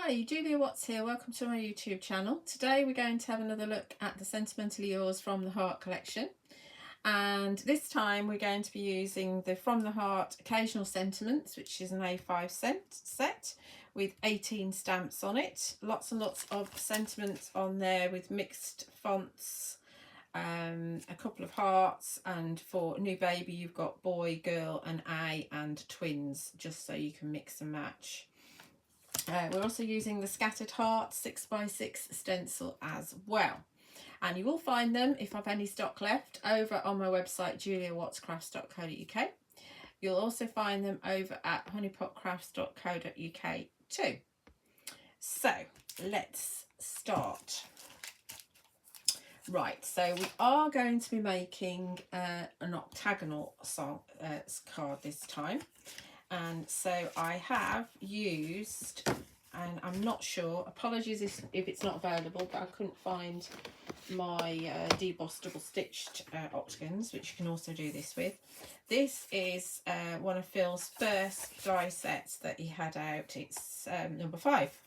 Hi, Julia Watts here. Welcome to my YouTube channel. Today we're going to have another look at the Sentimentally Yours From the Heart collection. And this time we're going to be using the From the Heart Occasional Sentiments, which is an A5 set with 18 stamps on it. Lots and lots of sentiments on there with mixed fonts, a couple of hearts, and for new baby you've got boy, girl and A and twins, just so you can mix and match. We're also using the Scattered Heart 6x6 stencil as well, and you will find them, if I've any stock left, over on my website juliawattscrafts.co.uk. You'll also find them over at honeypotcrafts.co.uk too. So let's start. Right, so we are going to be making an octagonal card this time. And so I have used, and I'm not sure, apologies if it's not available, but I couldn't find my debossed double stitched octagons, which you can also do this with. This is one of Phil's first die sets that he had out. It's number 5.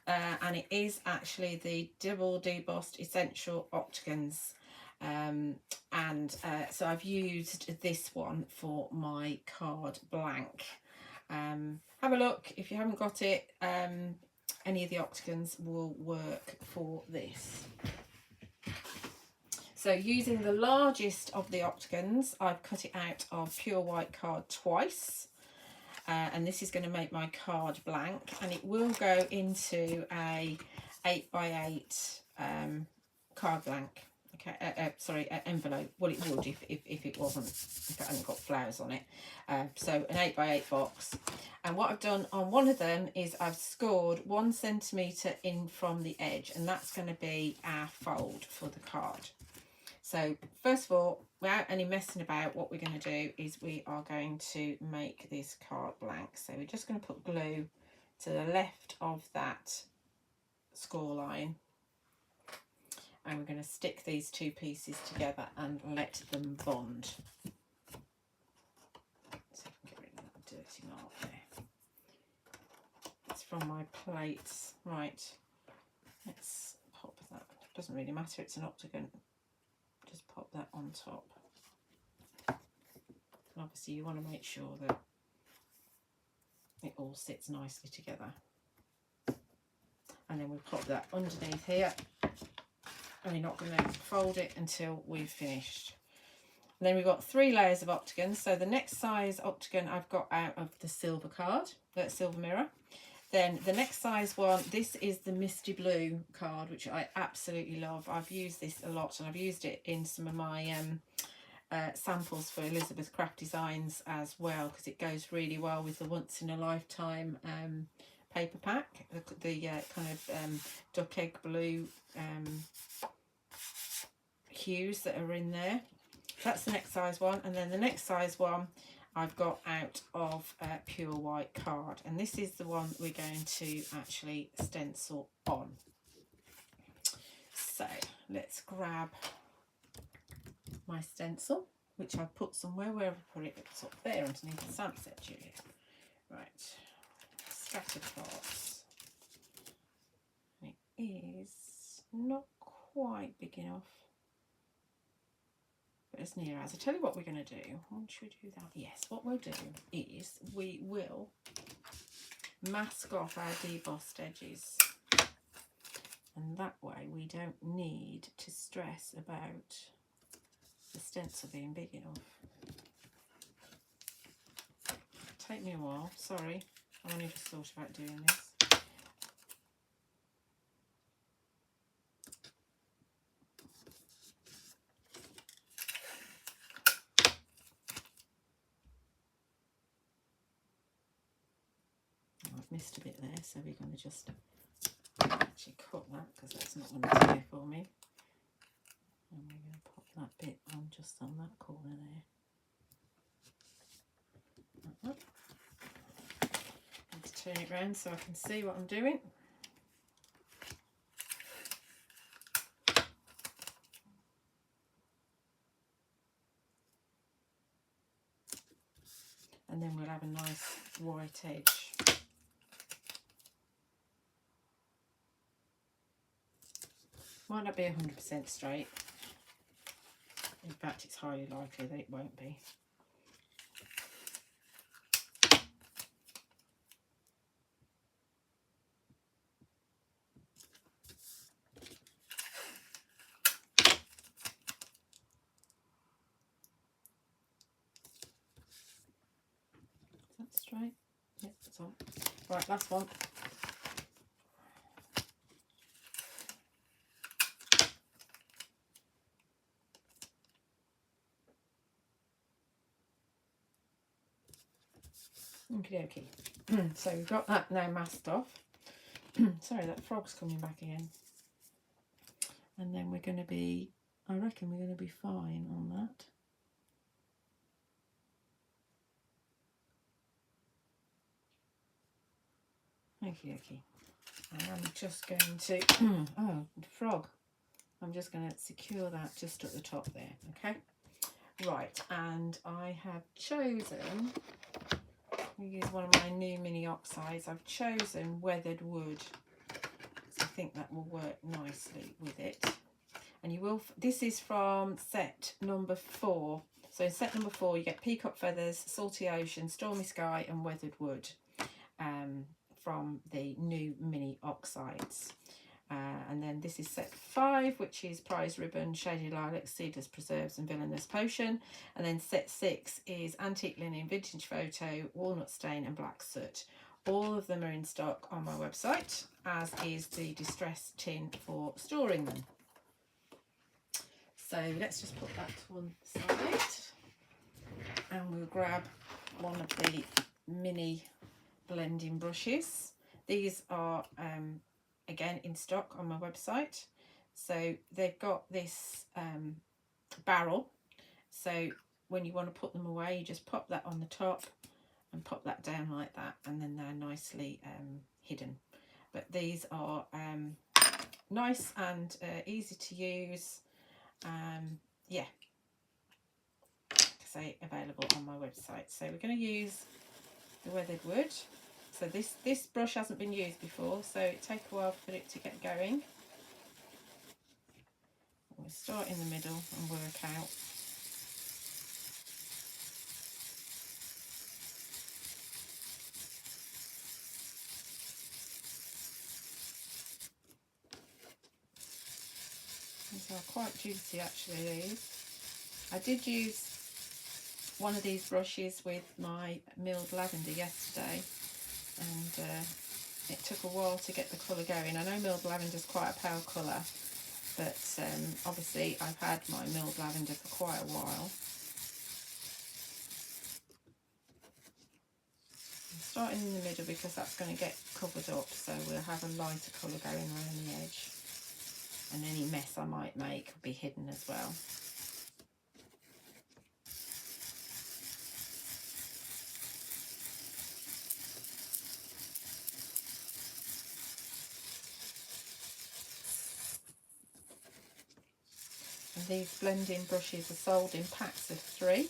And it is actually the double debossed essential octagons. So I've used this one for my card blank. Have a look if you haven't got it. Any of the octagons will work for this. So using the largest of the octagons, I've cut it out of pure white card twice, and this is going to make my card blank, and it will go into a 8x8 card blank. Okay, sorry, envelope. Well, it would if it wasn't, if it hadn't got flowers on it. So an 8x8 box. And what I've done on one of them is I've scored 1 centimetre in from the edge, and that's going to be our fold for the card. So first of all, without any messing about, what we're going to do is we are going to make this card blank. So we're just going to put glue to the left of that score line. And we're going to stick these two pieces together and let them bond. So I can get rid of that dirty mark there. It's from my plates. Right, let's pop that. It doesn't really matter, it's an octagon. Just pop that on top. And obviously you want to make sure that it all sits nicely together. And then we'll pop that underneath here. And you're not going to fold it until we've finished. And then we've got 3 layers of octagons. So the next size octagon I've got out of the silver card, that silver mirror. Then the next size one, this is the Misty blue card, which I absolutely love. I've used this a lot, and I've used it in some of my samples for Elizabeth Craft Designs as well, because it goes really well with the once in a lifetime paper pack, the kind of duck egg blue hues that are in there. That's the next size one. And then the next size one I've got out of pure white card, and this is the one we're going to actually stencil on. So let's grab my stencil, which I've put somewhere. Wherever I put it, it's up there underneath the stamp set, Julia. Right, Scattered Hearts. It is not quite big enough, but as near as. I'll tell you what we're going to do. Once we do that, yes, what we'll do is we will mask off our debossed edges, and that way we don't need to stress about the stencil being big enough. Take me a while, sorry, I only just thought about doing this. Missed a bit there, so we're going to just actually cut that, because that's not going to tear for me. And we're going to pop that bit on just on that corner there. Like that. And to turn it around so I can see what I'm doing. And then we'll have a nice white edge. Might not be 100% straight. In fact, it's highly likely that it won't be. Is that straight? Yep, that's on. Right, last one. Okie dokie. So we've got that now masked off. Sorry, that frog's coming back again. And then we're going to be, I reckon we're going to be fine on that. Okie dokie. And I'm just going to, oh, the frog. I'm just going to secure that just at the top there, okay? Right, and I have chosen, I'll use one of my new mini oxides. I've chosen weathered wood. So I think that will work nicely with it. And you will, this is from set number 4. So in set number 4, you get peacock feathers, salty ocean, stormy sky, and weathered wood from the new mini oxides. And then this is set 5, which is prize ribbon, shady lilac, seedless preserves, and villainous potion. And then set 6 is antique linen, vintage photo, walnut stain, and black soot. All of them are in stock on my website, as is the distress tin for storing them. So let's just put that to one side, and we'll grab one of the mini blending brushes. These are again in stock on my website. So they've got this barrel, so when you want to put them away, you just pop that on the top and pop that down like that, and then they're nicely hidden. But these are nice and easy to use. Yeah, so available on my website. So we're going to use the weathered wood. So this brush hasn't been used before, so it takes a while for it to get going. We'll start in the middle and work out. These are quite juicy actually, these. I did use one of these brushes with my milled lavender yesterday, and it took a while to get the colour going. I know milled lavender is quite a pale colour, but obviously I've had my milled lavender for quite a while. I'm starting in the middle because that's going to get covered up, so we'll have a lighter colour going around the edge, and any mess I might make will be hidden as well. And these blending brushes are sold in packs of 3.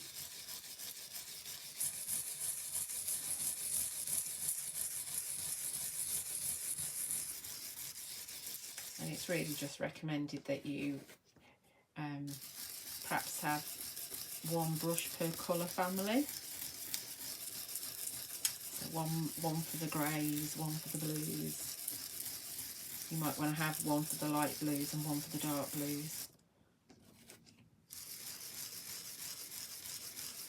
And it's really just recommended that you perhaps have one brush per colour family. So one for the greys, one for the blues. You might want to have one for the light blues and one for the dark blues.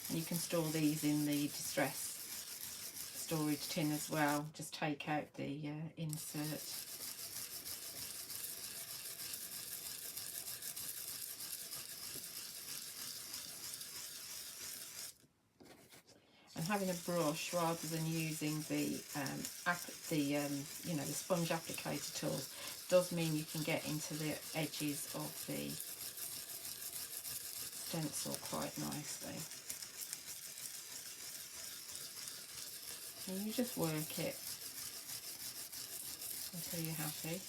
And you can store these in the distress storage tin as well. Just take out the insert. And having a brush rather than using the you know, the sponge applicator tool does mean you can get into the edges of the stencil quite nicely. And you just work it until you're happy.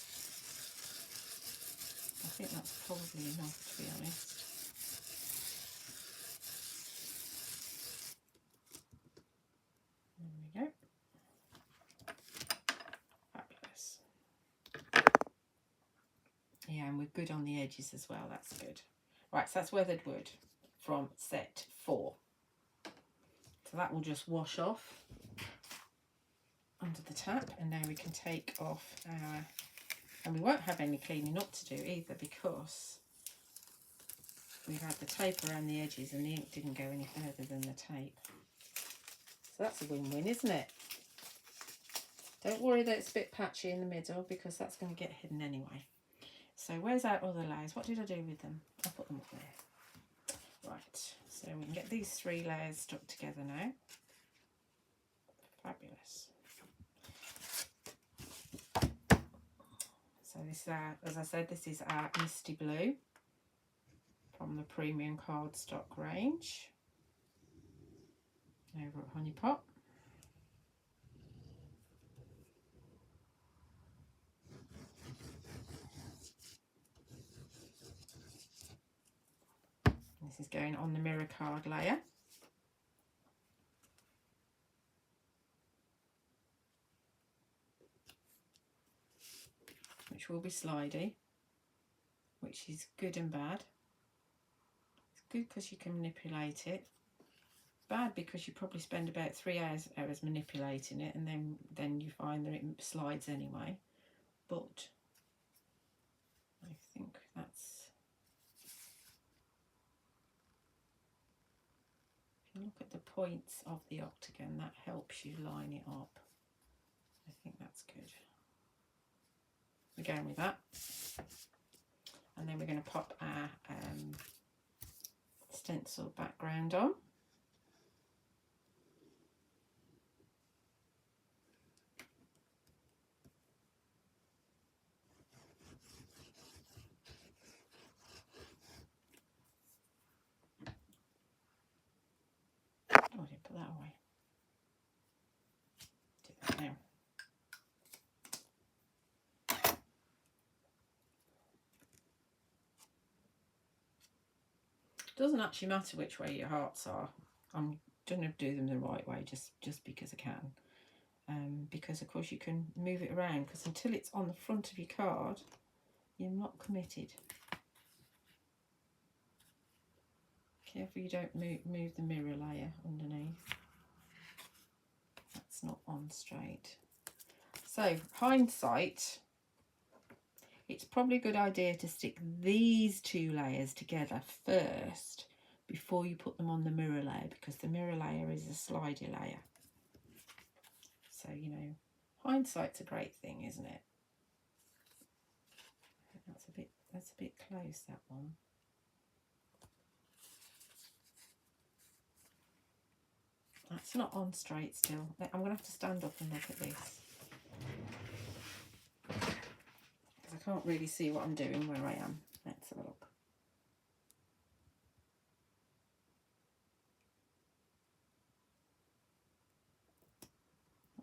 I think that's probably enough, to be honest. There we go. Fabulous. Yeah, and we're good on the edges as well. That's good. Right, so that's weathered wood from set 4. So that will just wash off under the tap, and now we can take off our, and we won't have any cleaning up to do either because we had the tape around the edges and the ink didn't go any further than the tape. So that's a win-win, isn't it? Don't worry that it's a bit patchy in the middle because that's going to get hidden anyway. So where's our other layers? What did I do with them? I put them up there. Right, so we can get these 3 layers stuck together now. Fabulous. So this is our, as I said, this is our Misty Blue from the premium cardstock range over at Honey Pot. This is going on the mirror card layer. Which will be slidey, which is good and bad. It's good because you can manipulate it. Bad because you probably spend about 3 hours manipulating it, and then you find that it slides anyway. But I think that's, if you look at the points of the octagon, that helps you line it up. I think that's good. We're going with that, and then we're going to pop our stencil background on. Oh, I didn't put that away. Do that now. Doesn't actually matter which way your hearts are. I'm going to do them the right way just because I can. Because of course you can move it around, because until it's on the front of your card, you're not committed. Careful you don't move the mirror layer underneath. That's not on straight. So, hindsight, it's probably a good idea to stick these 2 layers together first before you put them on the mirror layer, because the mirror layer is a slidey layer. So, you know, hindsight's a great thing, isn't it? That's a bit close, that one. That's not on straight still. I'm going to have to stand up and look at this, because I can't really see what I'm doing where I am. Let's have a look.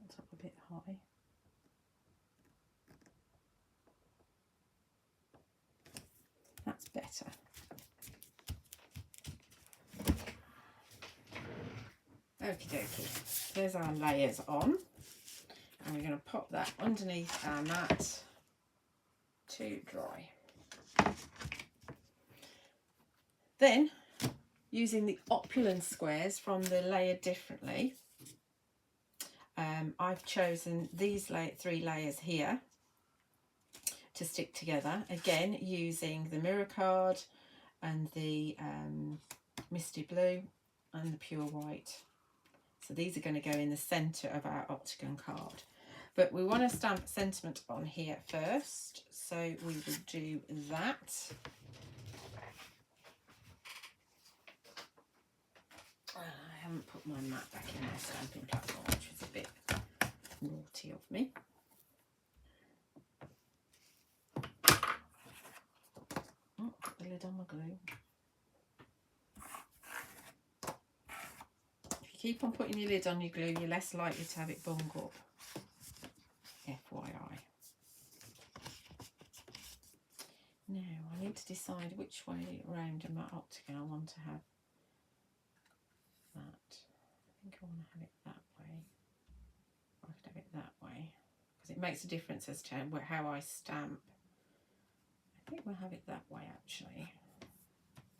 That's up a bit high. That's better. Okie dokie. There's our layers on. And we're going to pop that underneath our mat to dry. Then, using the Opulence squares from the Layer Differently, I've chosen these 3 layers here to stick together. Again, using the mirror card and the Misty Blue and the pure white. So these are going to go in the centre of our Octagon card. But we want to stamp sentiment on here first, so we will do that. I haven't put my mat back in my stamping platform, which was a bit naughty of me. Oh, put the lid on my glue. If you keep on putting your lid on your glue, you're less likely to have it bung up. FYI. Now I need to decide which way around in my octagon I want to have that. I think I want to have it that way. I could have it that way because it makes a difference as to how I stamp. I think we'll have it that way actually.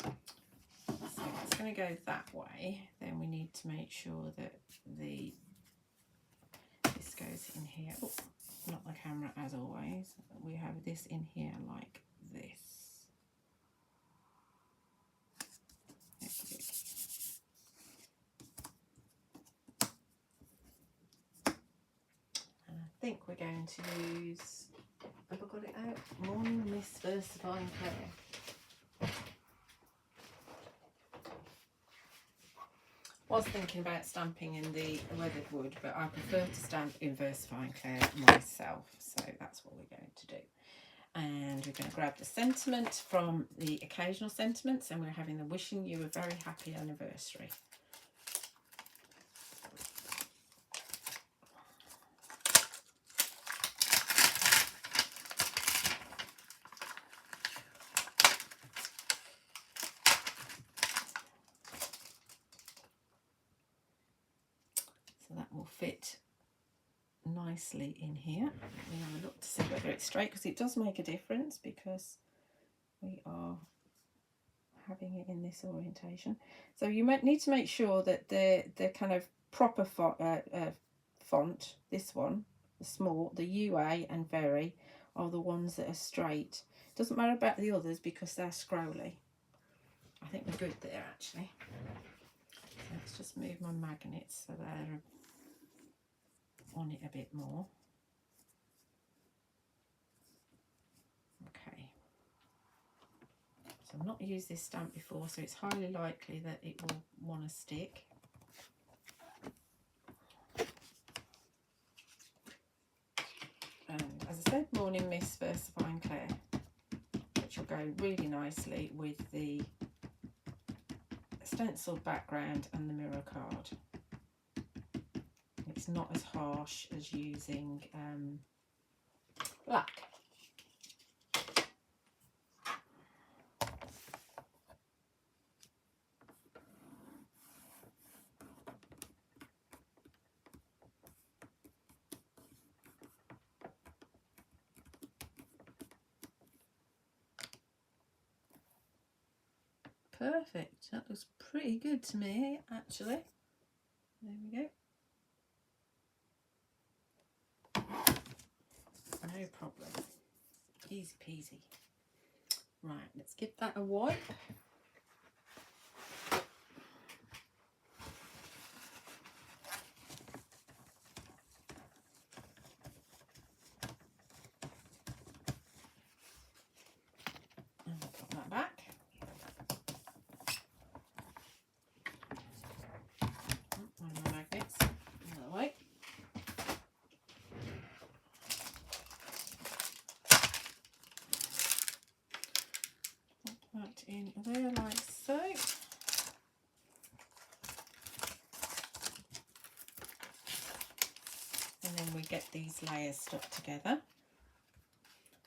So it's going to go that way. Then we need to make sure that this goes in here. Oh, not the camera as always. We have this in here like this. And I think we're going to use, have I got it out? Morning Mist Versafine Clair. I was thinking about stamping in the weathered wood, but I prefer to stamp in Versafine Clair myself, so that's what we're going to do. And we're going to grab the sentiment from the Occasional Sentiments, and we're having the Wishing You a Very Happy Anniversary. That will fit nicely in here. We have a look to see whether it's straight, because it does make a difference because we are having it in this orientation. So you might need to make sure that the kind of proper font, this one, the small, the UA and Very are the ones that are straight. Doesn't matter about the others because they're scrolly. I think we're good there actually. So let's just move my magnets so they're on it a bit more. Okay. So I've not used this stamp before, so it's highly likely that it will want to stick. And as I said, Morning Mist Versafine Clair, which will go really nicely with the stenciled background and the mirror card. It's not as harsh as using black. Perfect. That looks pretty good to me, actually. There we go. No problem. Easy peasy. Right, let's give that a wipe. And put that back. And my magnets another way. That in there like so. And then we get these layers stuck together.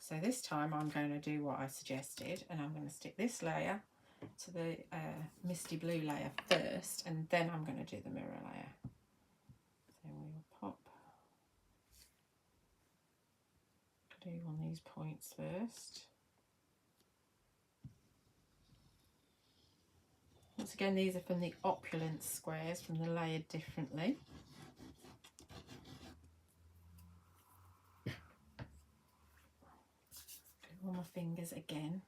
So this time I'm going to do what I suggested, and I'm going to stick this layer to the misty blue layer first, and then I'm going to do the mirror layer. So we'll pop glue on these points first. Once again, these are from the Opulence squares, from the Layered Differently. Glue on my fingers again.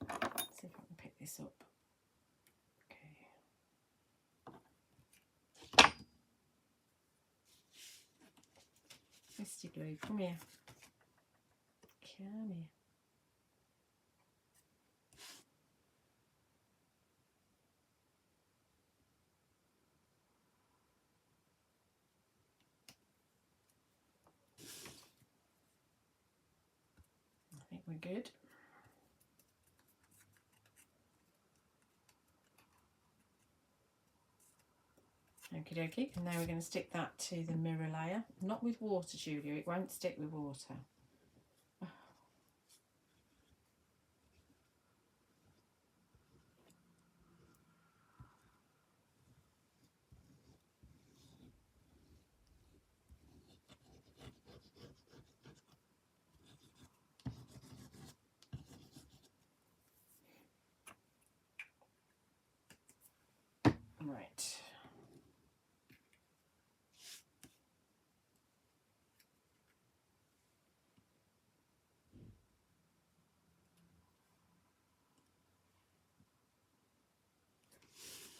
Let's see if I can pick this up. Okay. Misty blue, come here. Come here. I think we're good. Okie dokie, and now we're going to stick that to the mirror layer. Not with water, Julia, it won't stick with water. Right.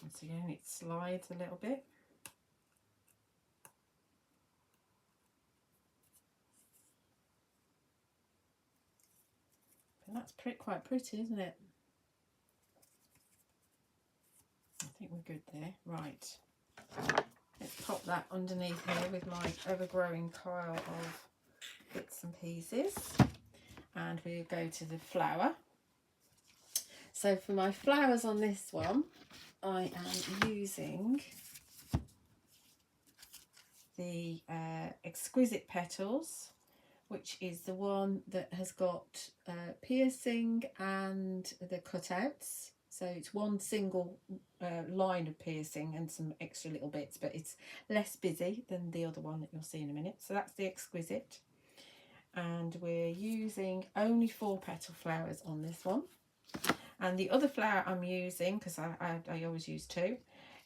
Once again, it slides a little bit. But that's quite pretty, isn't it? I think we're good there. Right. Let's pop that underneath here with my ever-growing pile of bits and pieces. And we'll go to the flower. So for my flowers on this one, I am using the Exquisite Petals, which is the one that has got piercing and the cutouts. So it's one single line of piercing and some extra little bits, but it's less busy than the other one that you'll see in a minute. So that's the Exquisite. And we're using only 4 petal flowers on this one. And the other flower I'm using, because I always use 2,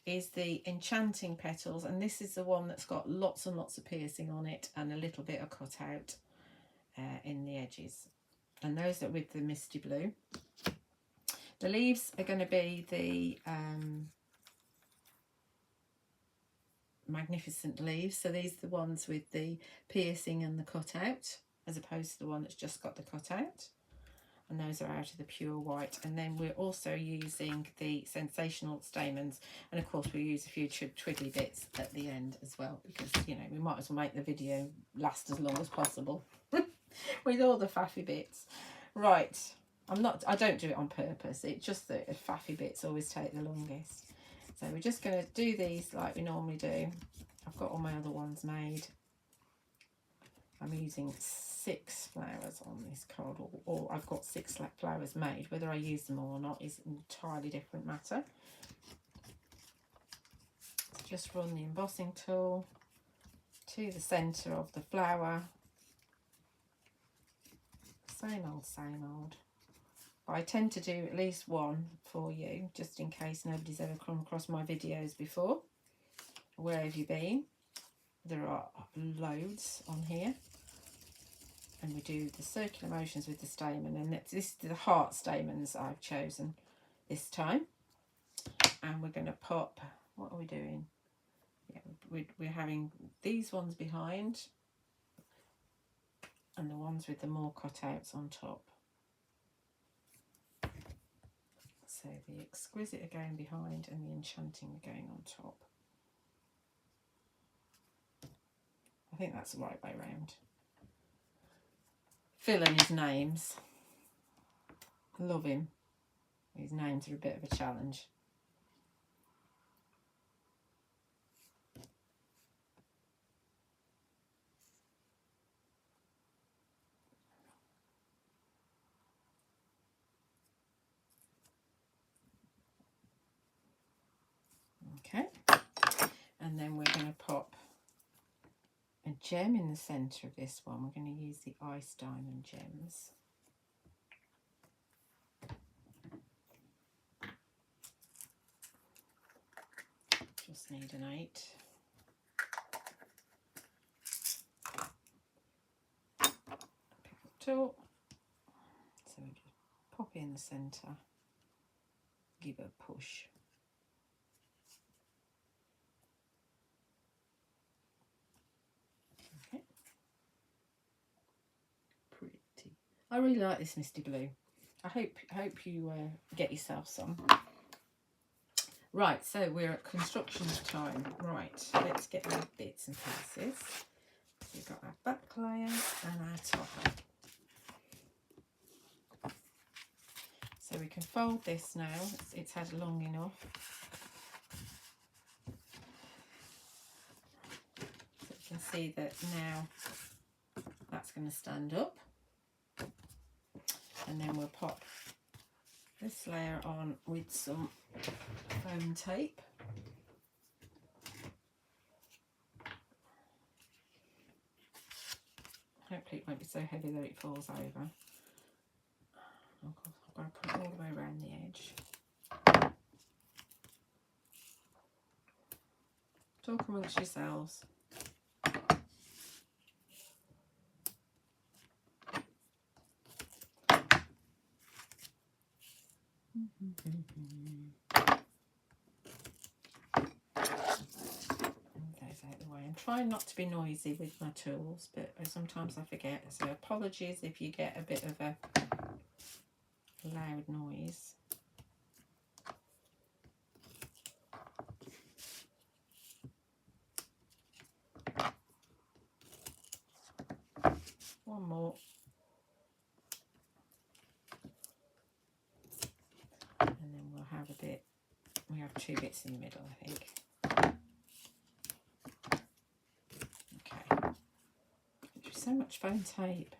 is the Enchanting Petals. And this is the one that's got lots and lots of piercing on it and a little bit of cutout in the edges. And those are with the Misty Blue. The leaves are going to be the Magnificent leaves. So these are the ones with the piercing and the cutout, as opposed to the one that's just got the cutout. And those are out of the pure white. And then we're also using the Sensational Stamens. And of course we use a few twiddly bits at the end as well, because, you know, we might as well make the video last as long as possible with all the faffy bits. Right. I don't do it on purpose. It's just that the faffy bits always take the longest. So we're just going to do these like we normally do. I've got all my other ones made. I'm using 6 flowers on this card, or I've got 6 flowers made. Whether I use them all or not is an entirely different matter. So just run the embossing tool to the centre of the flower. Same old, same old. But I tend to do at least one for you, just in case nobody's ever come across my videos before. Where have you been? There are loads on here. And we do the circular motions with the stamen, and this is the heart stamens I've chosen this time. And we're going to pop, what are we doing? Yeah, we're having these ones behind and the ones with the more cutouts on top. So the Exquisite are going behind and the Enchanting are going on top. I think that's the right way round. Phil and his names. Love him. His names are a bit of a challenge. Okay. And then we're going to pop a gem in the centre of this one. We're going to use the Ice Diamond gems. Just need an 8. Pick up tool. So we just pop it in the centre. Give it a push. Okay. Pretty. I really like this Misty Blue. I hope you get yourself some. Right, so we're at construction time. Right, let's get our bits and pieces. We've got our back layer and our topper. So we can fold this now. It's had long enough. So you can see that now that's going to stand up. And then we'll pop this layer on with some foam tape. Hopefully it won't be so heavy that it falls over. I've got to put it all the way around the edge. Talk amongst yourselves. I'm trying not to be noisy with my tools, but sometimes I forget, so apologies if you get a bit of a loud noise. One more. And then we'll have a bit, we have 2 bits in the middle, I think. Okay. There's so much foam tape.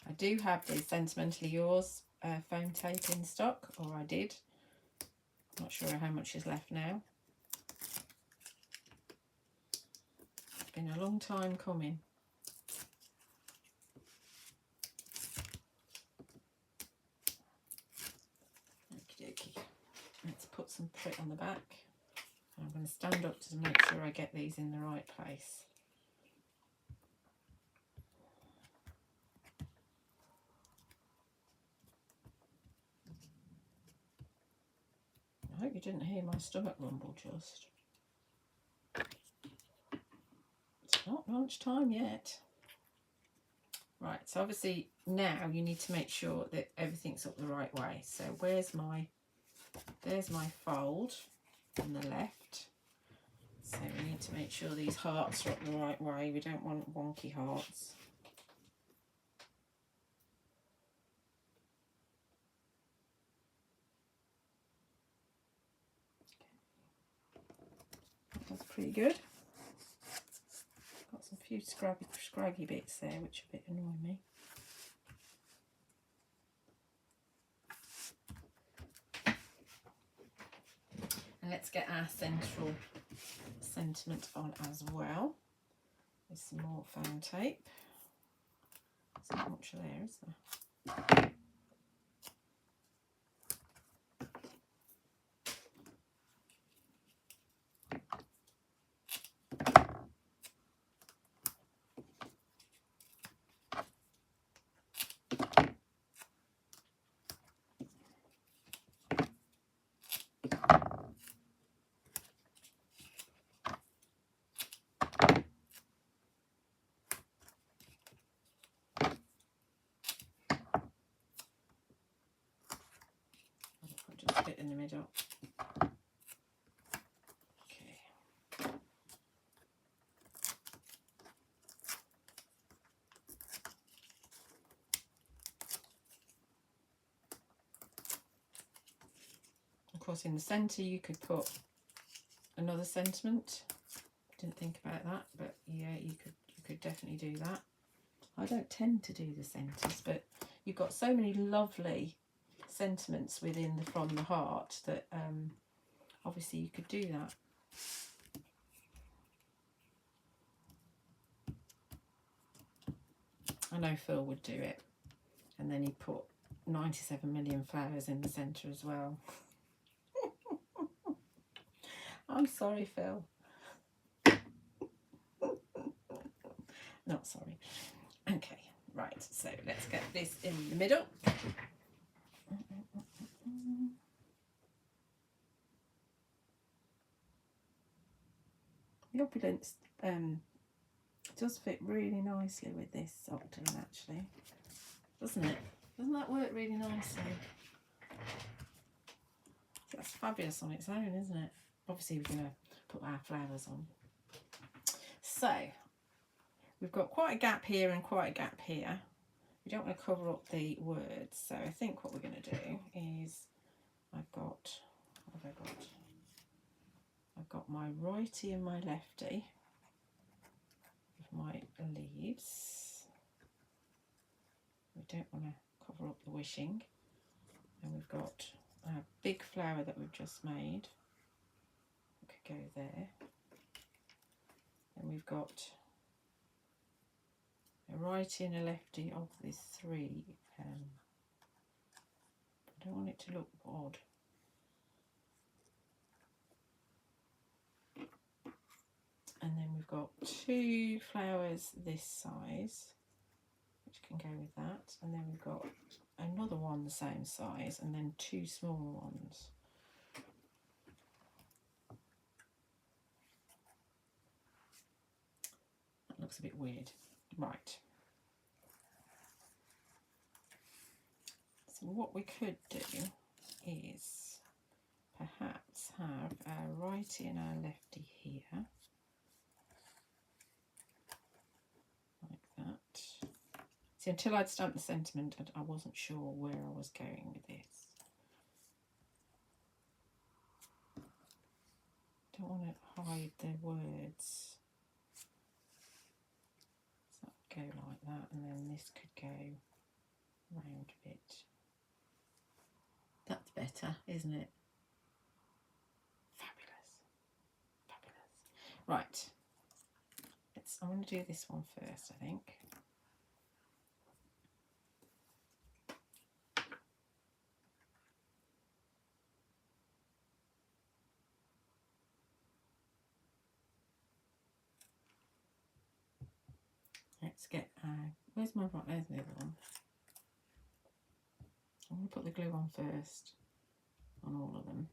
I do have the Sentimentally Yours foam tape in stock, or I did. Not sure how much is left now. It's been a long time coming. Okie dokie. Let's put some print on the back. I'm going to stand up to make sure I get these in the right place. I hope you didn't hear my stomach rumble just. It's not lunchtime yet. Right, so obviously now you need to make sure that everything's up the right way. So there's my fold on the left. So we need to make sure these hearts are up the right way. We don't want wonky hearts. That's pretty good. Got some few scraggy bits there which a bit annoy me. And let's get our central sentiment on as well with some more foam tape. There's not much there, is there? Just a bit in the middle. Okay. Of course, in the centre you could put another sentiment. Didn't think about that, but yeah, you could definitely do that. I don't tend to do the centres, but you've got so many lovely sentiments within from the heart that obviously you could do that. I know Phil would do it, and then he'd put 97 million flowers in the centre as well. I'm sorry, Phil. Not sorry. Okay, right, so let's get this in the middle. The Opulence does fit really nicely with this Octagon, actually, doesn't it? Doesn't that work really nicely? That's fabulous on its own, isn't it? Obviously we're going to put our flowers on. So we've got quite a gap here and quite a gap here. We don't want to cover up the words, so I think what we're going to do is I've got my righty and my lefty with my leaves. We don't want to cover up the wishing. And we've got a big flower that we've just made. We could go there. And we've got a righty and a lefty of the 3. I don't want it to look odd. And then we've got 2 flowers this size, which can go with that. And then we've got another one the same size, and then 2 smaller ones. That looks a bit weird. Right. So what we could do is perhaps have our righty and our lefty here. Like that. See, until I'd stamped the sentiment, I wasn't sure where I was going with this. Don't want to hide the words. So that would go like that, and then this could go round a bit. That's better, isn't it? Fabulous. Fabulous. Right. I'm going to do this one first, I think. Let's get, where's my right, there's the other one. I'm going to put the glue on first on all of them.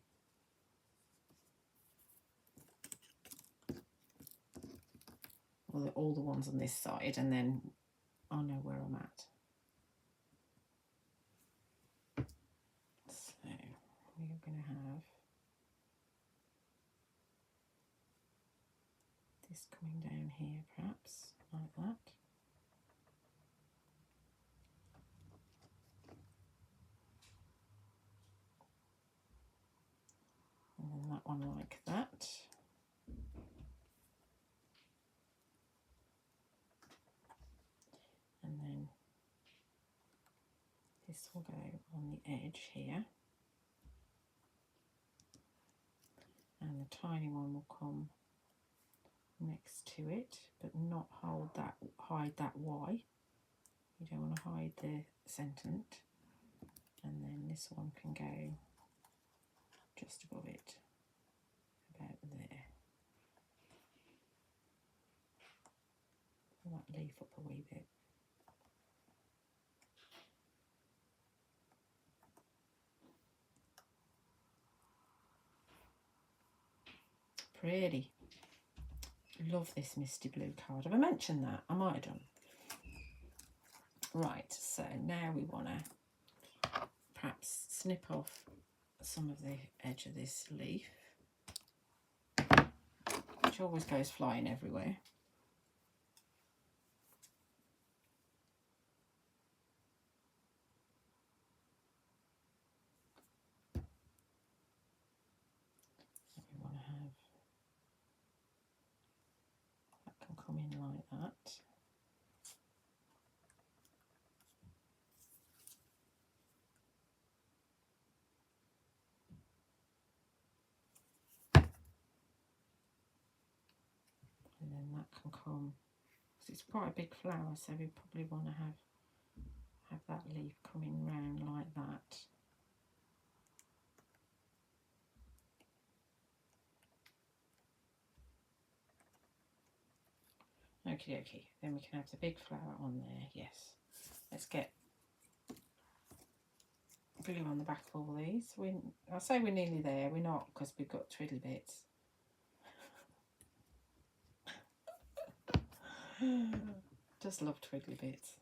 Well, all the ones on this side, and then I'll know where I'm at. So we're going to have this coming down here, perhaps, like that. And then that one like that. And then this will go on the edge here. And the tiny one will come next to it, but not hide that Y. You don't want to hide the sentiment. And then this one can go just above it, about there. Pull that leaf up a wee bit. Pretty. Love this Misty blue card. Have I mentioned that? I might have done. Right, so now we want to perhaps snip off some of the edge of this leaf, which always goes flying everywhere. So we want to have that can come in like that. And then that can come, because it's quite a big flower, so we probably want to have that leaf coming round like that. Okie dokie, then we can have the big flower on there, yes. Let's get glue on the back of all these. I'll say we're nearly there, we're not, because we've got twiddly bits. Just love twiddly bits.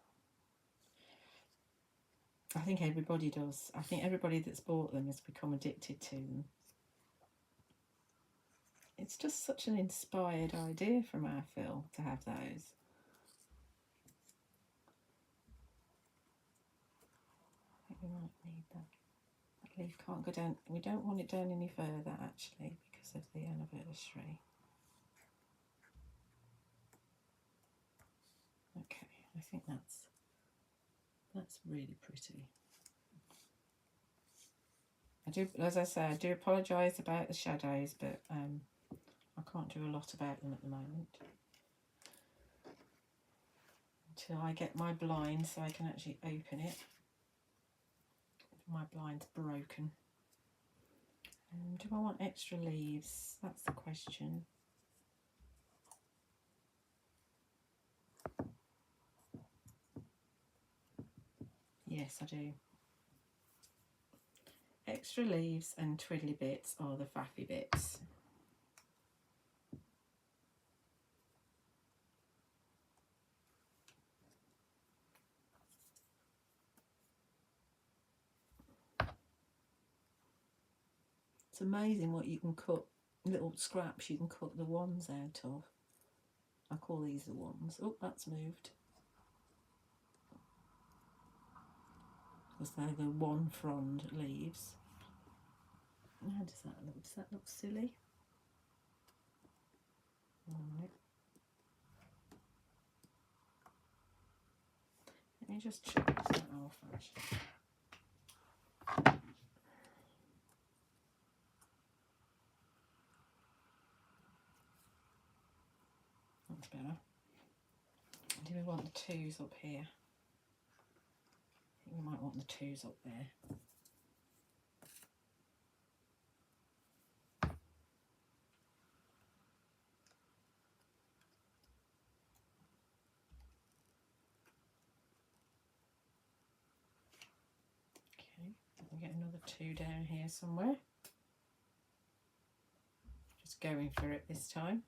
I think everybody does. I think everybody that's bought them has become addicted to them. It's just such an inspired idea from our Phil to have those. I think we might need that. That leaf can't go down. We don't want it down any further actually because of the anniversary. Okay, I think that's really pretty. I do, as I say, I do apologise about the shadows, but I can't do a lot about them at the moment until I get my blind so I can actually open it. My blind's broken. Do I want extra leaves? That's the question. Yes, I do. Extra leaves and twiddly bits are the faffy bits. It's amazing what you can cut, little scraps you can cut the wands out of. I call these the wands. Oh, that's moved. Because they're the one frond leaves. How does that look? Does that look silly? Alright. Let me just check that off actually. That's better. Do we want the twos up here? I think we might want the twos up there. Okay, we'll get another two down here somewhere. Just going for it this time.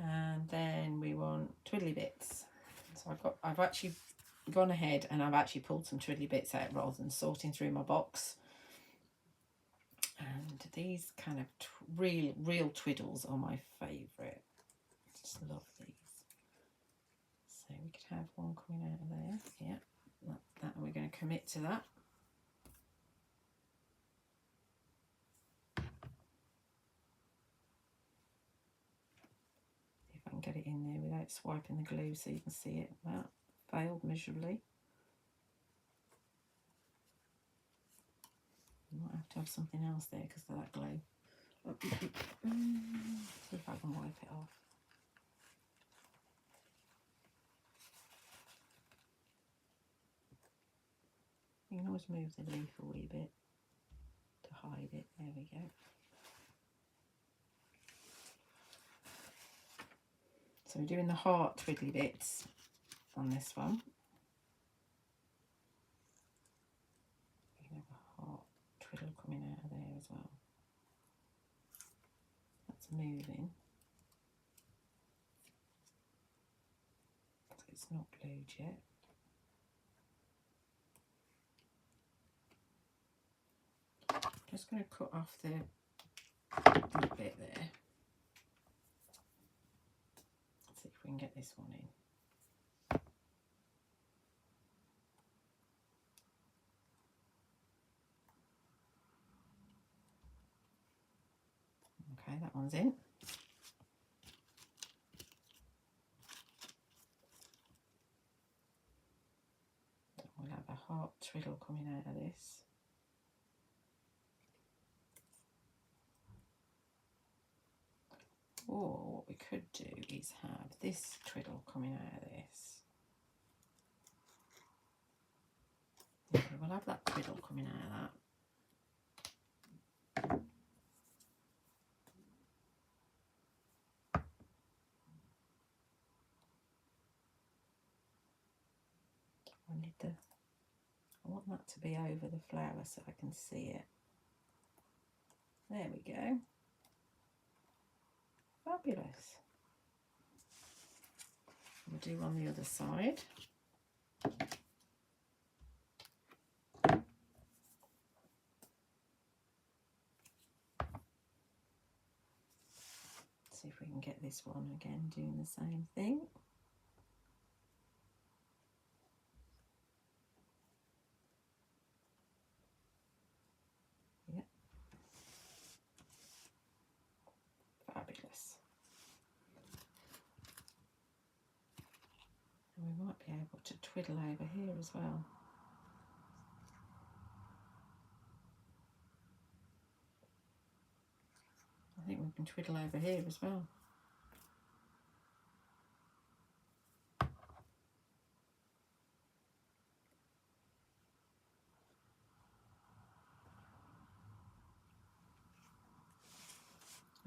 And then we want twiddly bits. So I've actually gone ahead and I've actually pulled some twiddly bits out rather than sorting through my box. And these kind of real twiddles are my favourite. Just love these. So we could have one coming out of there. Yeah, that we're going to commit to that. Get it in there without swiping the glue so you can see it. That failed miserably. You might have to have something else there because of that glue. See if I can wipe it off. You can always move the leaf a wee bit to hide it. There we go. So we're doing the heart twiddly bits on this one. We can have a heart twiddle coming out of there as well. That's moving. So it's not glued yet. Just going to cut off the bit there. See if we can get this one in. Okay, that one's in. We'll have a heart twiddle coming out of this. Or what we could do is have this twiddle coming out of this. Okay, we'll have that twiddle coming out of that. I want that to be over the flower so I can see it. There we go. Fabulous. We'll do on the other side. See if we can get this one again doing the same thing. Yep. Fabulous. And we might be able to twiddle over here as well. I think we can twiddle over here as well.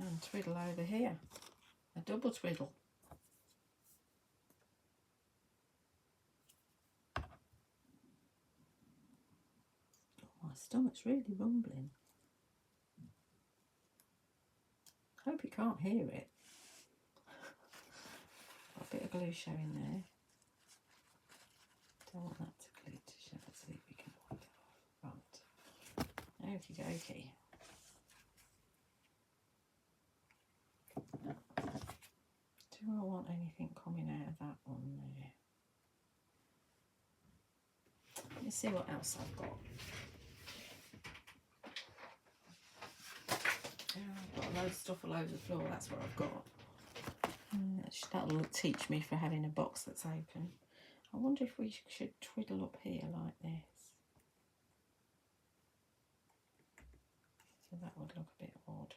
And twiddle over here, a double twiddle. Oh, my stomach's really rumbling. Hope you can't hear it. Got a bit of glue showing there. Don't want that to glue to show. Let's see if we can wipe it off. Right. Okie dokie. Do I want anything coming out of that one there? Let's see what else I've got. Yeah, I've got a load of stuff all over the floor, that's what I've got. That'll teach me for having a box that's open. I wonder if we should twiddle up here like this. So that would look a bit odd.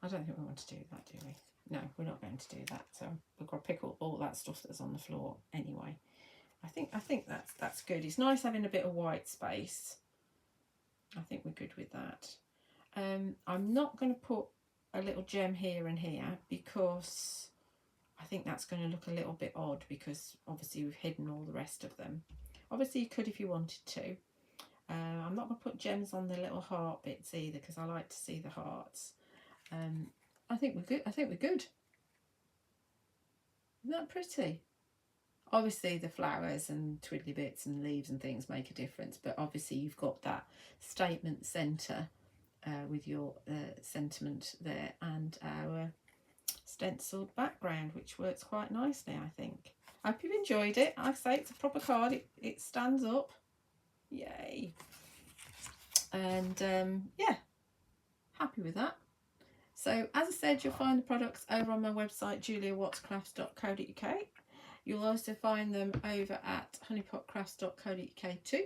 I don't think we want to do that, do we? No, we're not going to do that. So we've got to pick up all that stuff that's on the floor anyway. I think that's good. It's nice having a bit of white space. I think we're good with that. I'm not going to put a little gem here and here because I think that's going to look a little bit odd because obviously we've hidden all the rest of them. Obviously you could if you wanted to. I'm not going to put gems on the little heart bits either because I like to see the hearts. I think we're good. I think we're good. Isn't that pretty? Obviously the flowers and twiddly bits and leaves and things make a difference, but obviously you've got that statement centre with your sentiment there and our stenciled background, which works quite nicely, I think. I hope you've enjoyed it. Like I say, it's a proper card. It stands up. Yay. And yeah, happy with that. So as I said, you'll find the products over on my website, juliawattscrafts.co.uk. You'll also find them over at honeypotcrafts.co.uk too.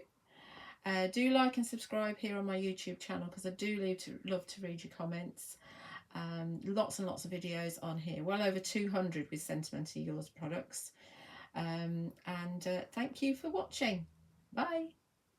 Do like and subscribe here on my YouTube channel because I do love to read your comments. Lots and lots of videos on here, well over 200 with Sentimentally Yours products. And thank you for watching. Bye.